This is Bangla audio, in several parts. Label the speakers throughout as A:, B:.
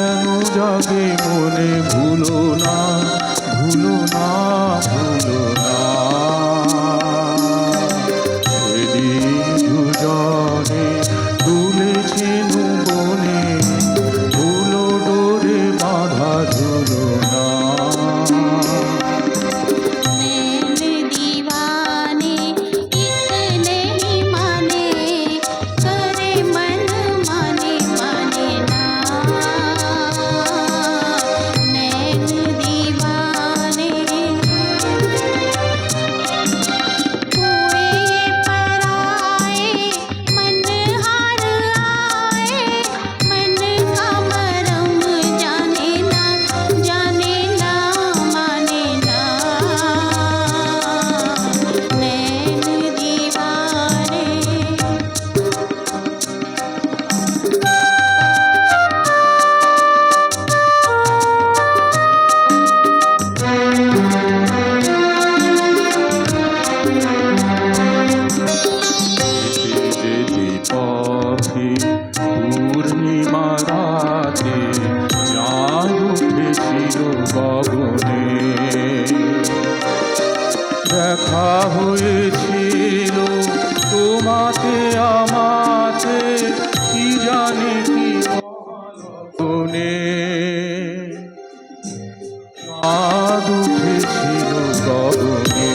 A: কেন জাগে মনে, ভুলো না, ভুলো না, ভুলো না। সেদিন দুজনে দুলেছেন বনে, ধুলো ডোরে বাঁধা ঝুলো না। পূর্ণিমা রাতে চাঁদ উঠেছিল গগনে, দেখা হয়েছিল তোমাতে আমাতে, কি জানি কি মনে। চাঁদ উঠেছিল গগনে,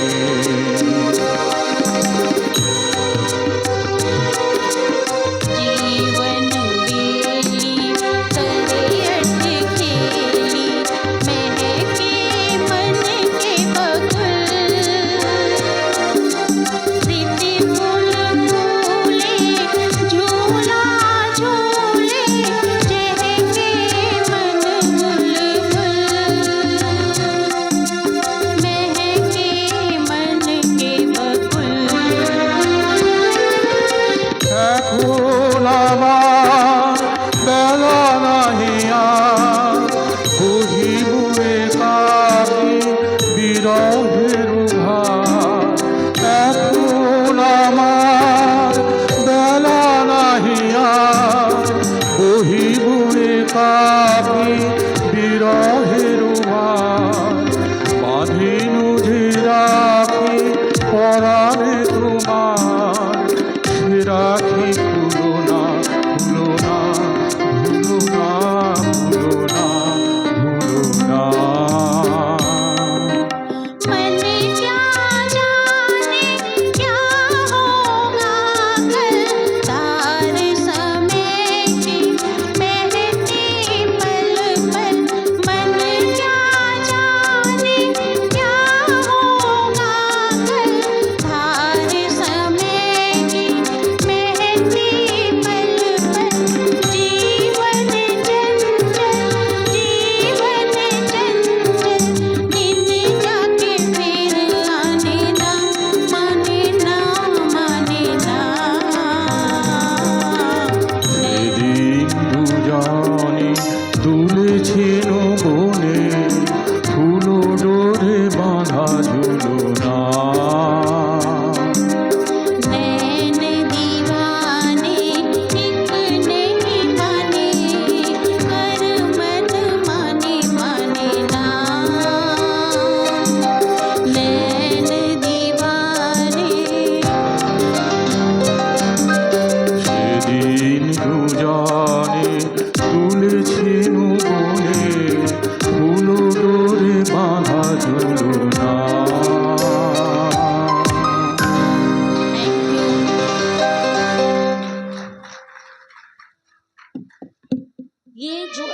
A: বিরহের ভার। এখন আমার বেলা নাহি আর, বহিবু একাকী বিরহের ভার। বাঁধিনু যে রাখি পরাণে তোমার, সে রাখি ভুলো না, ভুলো না, ভুলো না, ভুলো না, ভুলো না। দুলেছেন বনে, ধুলো ডোরে বাঁধা ঝুলো না। সেদিন দুজনে তুলেছেন বনে, ধুলো ডোরে বাঁধা ঝুলো না।
B: ये जो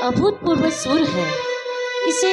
B: अभूतपूर्व सुर है, इसे